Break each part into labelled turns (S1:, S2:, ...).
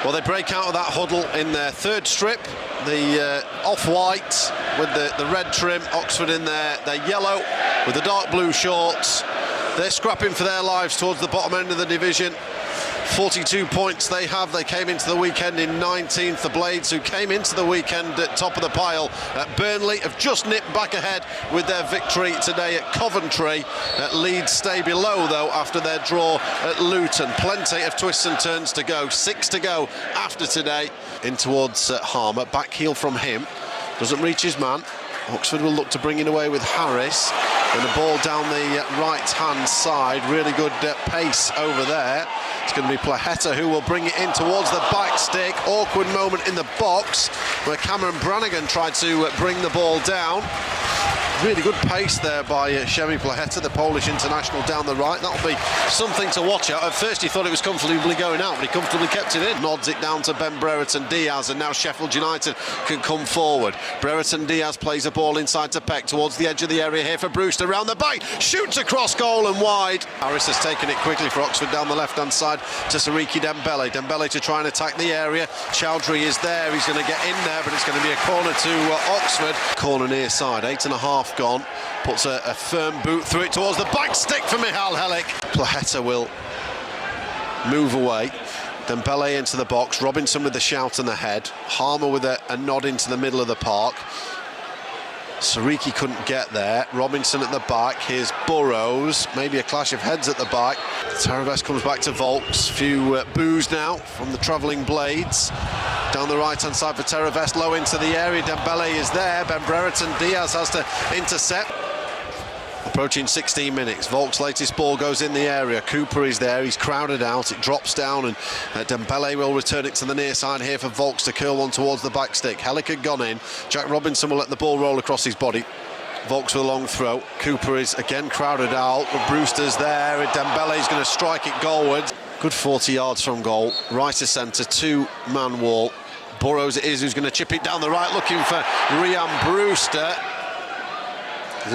S1: Well, they break out of that huddle in their third strip, the off-white with the red trim, Oxford in their yellow with the dark blue shorts. They're scrapping for their lives towards the bottom end of the division. 42 points they have. They came into the weekend in 19th. The Blades, who came into the weekend at top of the pile at Burnley, have just nipped back ahead with their victory today at Coventry. Leeds stay below, though, after their draw at Luton. Plenty of twists and turns to go. 6 to go after today. In towards Harmer. Back heel from him. Doesn't reach his man. Oxford will look to bring it away with Harris. And the ball down the right-hand side. Really good pace over there. It's going to be Plaheta who will bring it in towards the back stick. Awkward moment in the box where Cameron Brannigan tried to bring the ball down. Really good pace there by Shemi Plaheta, the Polish international, down the right. That'll be something to watch out. At first he thought it was comfortably going out, but he comfortably kept it in. Nods it down to Ben Brereton Diaz, and now Sheffield United can come forward. Brereton Diaz plays a ball inside to Peck towards the edge of the area here for Brewster, round the back, shoots across goal and wide. Harris has taken it quickly for Oxford down the left-hand side to Siriki Dembele. Dembele to try and attack the area. Chowdhury is there, he's going to get in there, but it's going to be a corner to Oxford. Corner near side, 8.5 gone. Puts a firm boot through it towards the back stick for Michal Helik. Plaheta will move away. Dembele into the box. Robinson with the shout on the head. Harmer with a nod into the middle of the park. Siriki couldn't get there. Robinson at the back. Here's Burrows. Maybe a clash of heads at the back. Taraves comes back to Volks. Few boos now from the travelling Blades. Down the right-hand side for Taraves, low into the area. Dembele is there. Ben Brereton Diaz has to intercept. Approaching 16 minutes. Volk's latest ball goes in the area. Cooper is there. He's crowded out. It drops down, and Dembele will return it to the near side here for Volks to curl one towards the back stick. Helik had gone in. Jack Robinson will let the ball roll across his body. Volks with a long throw. Cooper is again crowded out, but Brewster's there. Dembele's going to strike it goalwards. Good 40 yards from goal. Right of centre, two-man wall. Burrows it is who's going to chip it down the right, looking for Ryan Brewster.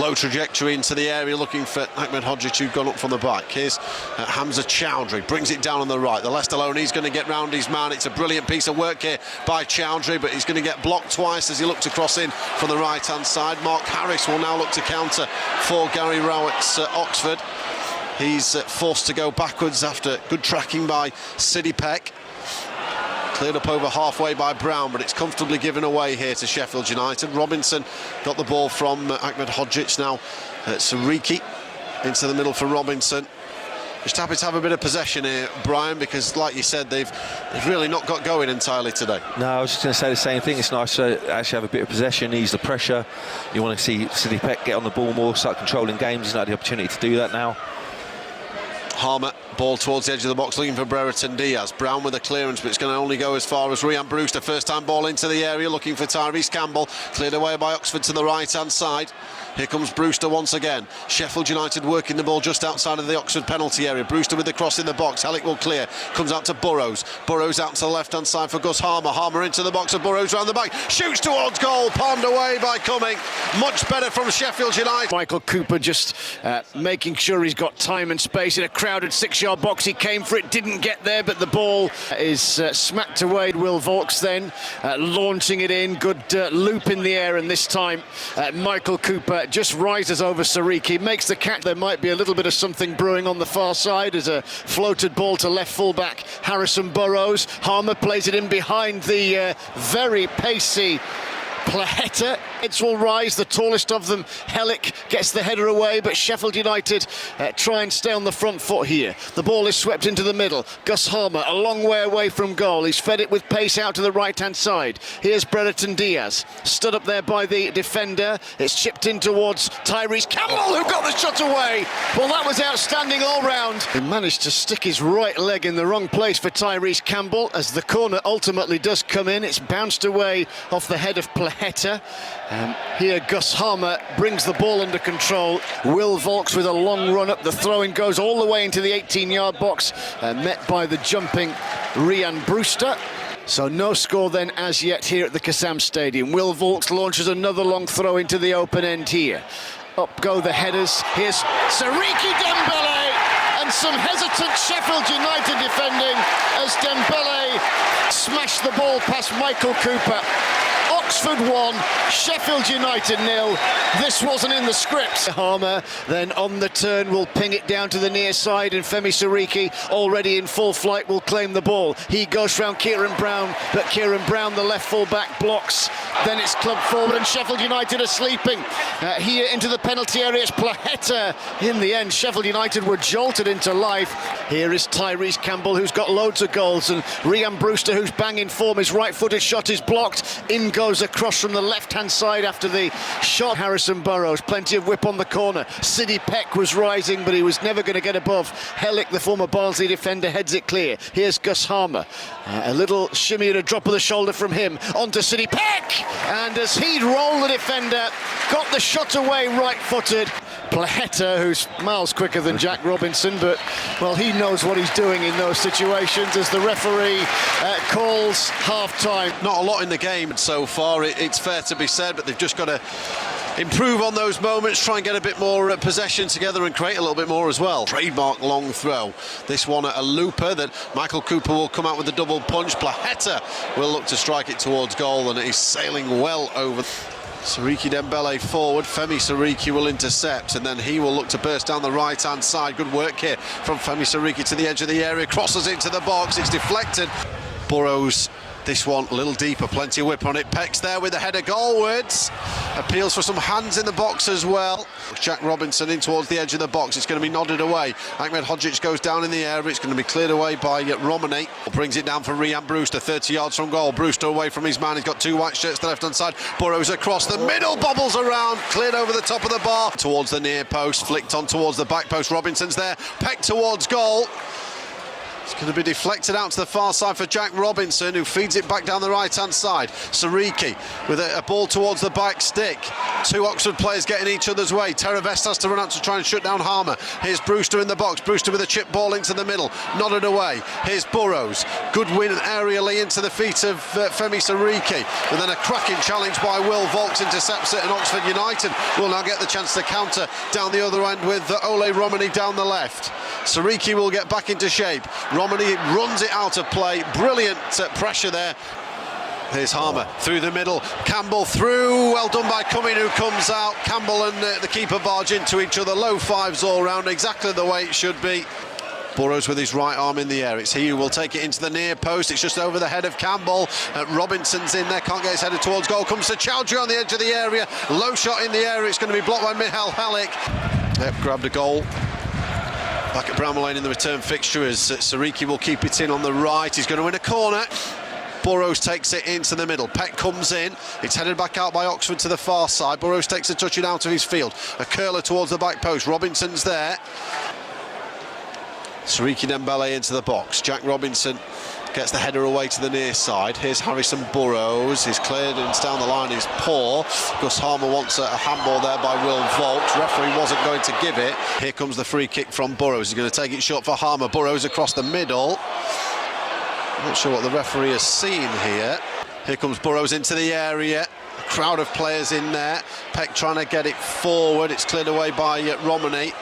S1: Low trajectory into the area, looking for Ahmed Hodgic, who'd gone up from the back. Here's Hamza Chowdhury, brings it down on the right. The left alone, he's going to get round his man. It's a brilliant piece of work here by Chowdhury, but he's going to get blocked twice as he looks to cross in from the right-hand side. Mark Harris will now look to counter for Gary Rowett's Oxford. He's forced to go backwards after good tracking by Sidney Peck. Cleared up over halfway by Brown, but it's comfortably given away here to Sheffield United. Robinson got the ball from Ahmed Hodgic. Now Siriki into the middle for Robinson. Just happy to have a bit of possession here, Brian, because like you said, they've really not got going entirely today.
S2: No, I was just going to say the same thing. It's nice to actually have a bit of possession, ease the pressure. You want to see Sidney Peck get on the ball more, start controlling games. He's not had the opportunity to do that now.
S1: Harmer, ball towards the edge of the box, looking for Brereton Diaz. Brown with a clearance, but it's going to only go as far as Ryan Brewster. First time ball into the area, looking for Tyrese Campbell. Cleared away by Oxford to the right-hand side. Here comes Brewster once again. Sheffield United working the ball just outside of the Oxford penalty area. Brewster with the cross in the box. Helik will clear. Comes out to Burrows. Burrows out to the left-hand side for Gus Harmer. Harmer into the box of Burrows round the back. Shoots towards goal. Palmed away by Cumming. Much better from Sheffield United.
S3: Michael Cooper just making sure he's got time and space in a crowded 6-yard box. He came for it, didn't get there, but the ball is smacked away. Will Volks then launching it in. Good loop in the air, and this time Michael Cooper just rises over Siriki, makes the catch. There might be a little bit of something brewing on the far side as a floated ball to left fullback Harrison Burrows. Harmer plays it in behind the very pacey Plaheta. It will rise, the tallest of them. Helik gets the header away, but Sheffield United try and stay on the front foot here. The ball is swept into the middle. Gus Harmer a long way away from goal. He's fed it with pace out to the right-hand side. Here's Brereton Diaz, stood up there by the defender. It's chipped in towards Tyrese Campbell, who got the shot away. Well, that was outstanding all round. He managed to stick his right leg in the wrong place for Tyrese Campbell as the corner ultimately does come in. It's bounced away off the head of Plaheta. Here Gus Harmer brings the ball under control. Will Volks with a long run up. The throw-in goes all the way into the 18-yard box, met by the jumping Ryan Brewster. So no score then as yet here at the Kassam Stadium. Will Volks launches another long throw into the open end here. Up go the headers. Here's Siriki Dembele, and some hesitant Sheffield United defending as Dembele smashed the ball past Michael Cooper. Oxford 1, Sheffield United 0. This wasn't in the script. Harmer then on the turn will ping it down to the near side, and Femi Siriki, already in full flight, will claim the ball. He goes round Kieran Brown, but Kieran Brown, the left full-back, blocks. Then it's clubbed forward, and Sheffield United are sleeping. Here into the penalty area, it's Plaheta. In the end, Sheffield United were jolted into life. Here is Tyrese Campbell, who's got loads of goals, and Rhian Brewster, who's banging form. His right-footed shot is blocked. In goes across from the left-hand side after the shot. Harrison Burrows, plenty of whip on the corner. Sidney Peck was rising, but he was never going to get above. Hellick, the former Barnsley defender, heads it clear. Here's Gus Harmer. A little shimmy and a drop of the shoulder from him onto Sidney Peck. And as he'd roll the defender, got the shot away right-footed. Plaheta, who's miles quicker than Jack Robinson, but, well, he knows what he's doing in those situations as the referee calls half-time.
S1: Not a lot in the game so far, it's fair to be said, but they've just got to improve on those moments, try and get a bit more possession together and create a little bit more as well. Trademark long throw. This one a looper that Michael Cooper will come out with a double punch. Plaheta will look to strike it towards goal, and he's sailing well over. Siriki Dembele forward, Femi Siriki will intercept, and then he will look to burst down the right-hand side. Good work here from Femi Siriki to the edge of the area, crosses into the box, it's deflected. Burrows, this one a little deeper, plenty of whip on it. Peck's there with the header goalwards. Appeals for some hands in the box as well. Jack Robinson in towards the edge of the box. It's going to be nodded away. Ahmed Hodzic goes down in the air. It's going to be cleared away by Romani. Brings it down for Rhian Brewster, 30 yards from goal. Brewster away from his man. He's got two white shirts to the left-hand side. Burrows across the middle, bobbles around, cleared over the top of the bar. Towards the near post, flicked on towards the back post. Robinson's there. Peck towards goal. It's going to be deflected out to the far side for Jack Robinson, who feeds it back down the right-hand side. Siriki with a ball towards the back stick. Two Oxford players getting each other's way. Teravest has to run out to try and shut down Harmer. Here's Brewster in the box. Brewster with a chip ball into the middle. Nodded away. Here's Burrows. Good win aerially into the feet of Femi Siriki. And then a cracking challenge by Will Vaulks intercepts it, and Oxford United will now get the chance to counter down the other end with Ole Romani down the left. Siriki will get back into shape. Romani runs it out of play. Brilliant pressure there. Here's Harmer through the middle. Campbell through. Well done by Cumming, who comes out. Campbell and the keeper barge into each other. Low fives all round, exactly the way it should be. Burrows with his right arm in the air. It's he who will take it into the near post. It's just over the head of Campbell. Robinson's in there, can't get his header towards goal. Comes to Chowdhury on the edge of the area. Low shot in the area. It's going to be blocked by Michal Hellick. Yep, grabbed a goal. Back at Bramall Lane in the return fixture as Siriki will keep it in on the right. He's going to win a corner. Burrows takes it into the middle. Peck comes in. It's headed back out by Oxford to the far side. Burrows takes a touching out of his field. A curler towards the back post. Robinson's there. Siriki Dembele into the box. Jack Robinson gets the header away to the near side. Here's Harrison Burrows. His clearance down the line is poor. Gus Harmer wants a handball there by Will Vaulks. Referee wasn't going to give it. Here comes the free kick from Burrows. He's going to take it short for Harmer. Burrows across the middle. Not sure what the referee has seen here. Here comes Burrows into the area. A crowd of players in there. Peck trying to get it forward. It's cleared away by Romani.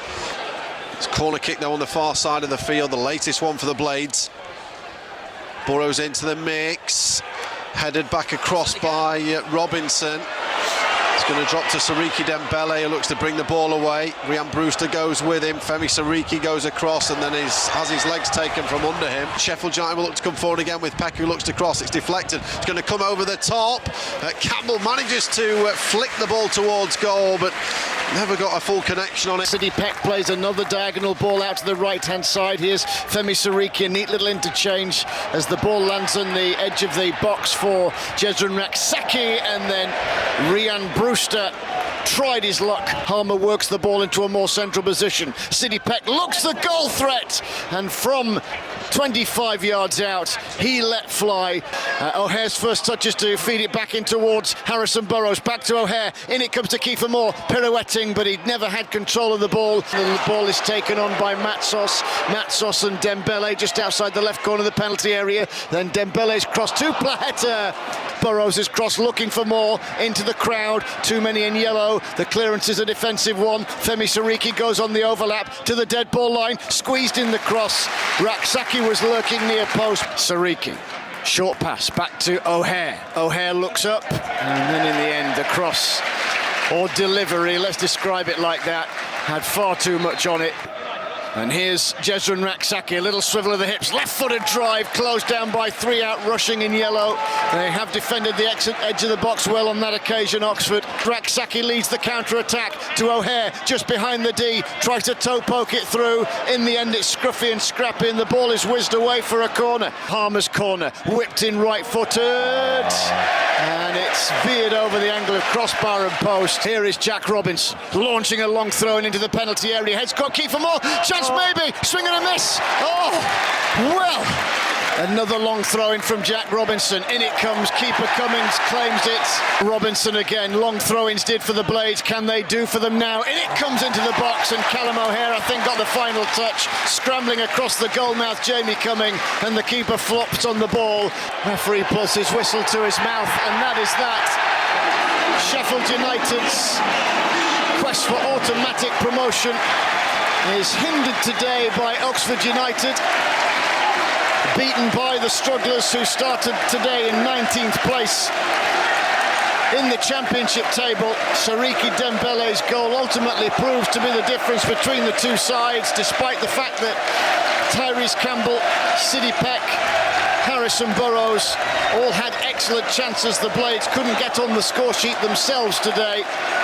S1: It's corner kick now on the far side of the field. The latest one for the Blades. Burrows into the mix, headed back across by Robinson. It's going to drop to Siriki Dembele, who looks to bring the ball away. Rhian Brewster goes with him. Femi Siriki goes across and then has his legs taken from under him. Sheffield United will look to come forward again with Peck, who looks to cross. It's deflected. It's going to come over the top. Campbell manages to flick the ball towards goal, but never got a full connection on it.
S3: Sidney Peck plays another diagonal ball out to the right-hand side. Here's Femi Siriki, a neat little interchange as the ball lands on the edge of the box for Jezran Raksaki, and then Rhian Brewster tried his luck. Harmer works the ball into a more central position. Sidney Peck looks the goal threat, and from 25 yards out, he let fly. O'Hare's first touch is to feed it back in towards Harrison Burrows. Back to O'Hare. In it comes to Kiefer Moore, pirouetting, but he'd never had control of the ball. The ball is taken on by Matsos. Matsos and Dembele just outside the left corner of the penalty area. Then Dembele's cross to Plaheta. Burrows' cross, looking for more into the crowd. Too many in yellow. The clearance is a defensive one. Femi Sariki goes on the overlap to the dead ball line, squeezed in the cross. Raksaki was lurking near post. Sariki, short pass back to O'Hare. O'Hare looks up, and then in the end, the cross or delivery, let's describe it like that, had far too much on it. And here's Jezran Raksaki, a little swivel of the hips, left-footed drive, closed down by 3 out rushing in yellow. They have defended the edge of the box well on that occasion, Oxford. Raksaki leads the counter-attack to O'Hare, just behind the D, tries to toe-poke it through. In the end, it's scruffy and scrappy, and the ball is whizzed away for a corner. Palmer's corner, whipped in right-footed, and it's veered over the angle of crossbar and post. Here is Jack Robinson, launching a long throw into the penalty area. Heads got key for more, chance maybe, swing and a miss. Oh, well, another long throw in from Jack Robinson. In it comes, keeper Cummings claims it. Robinson again, long throw-ins did for the Blades. Can they do for them now? In it comes into the box, and Callum O'Hare, I think, got the final touch. Scrambling across the goal mouth, Jamie Cumming, and the keeper flopped on the ball. Referee pulls his whistle to his mouth, and that is that. Sheffield United's quest for automatic promotion is hindered today by Oxford United, beaten by the strugglers who started today in 19th place in the championship table. Sariki Dembele's goal ultimately proves to be the difference between the two sides, despite the fact that Tyrese Campbell, Sidney Peck, Harrison Burrows all had excellent chances. The Blades couldn't get on the score sheet themselves today.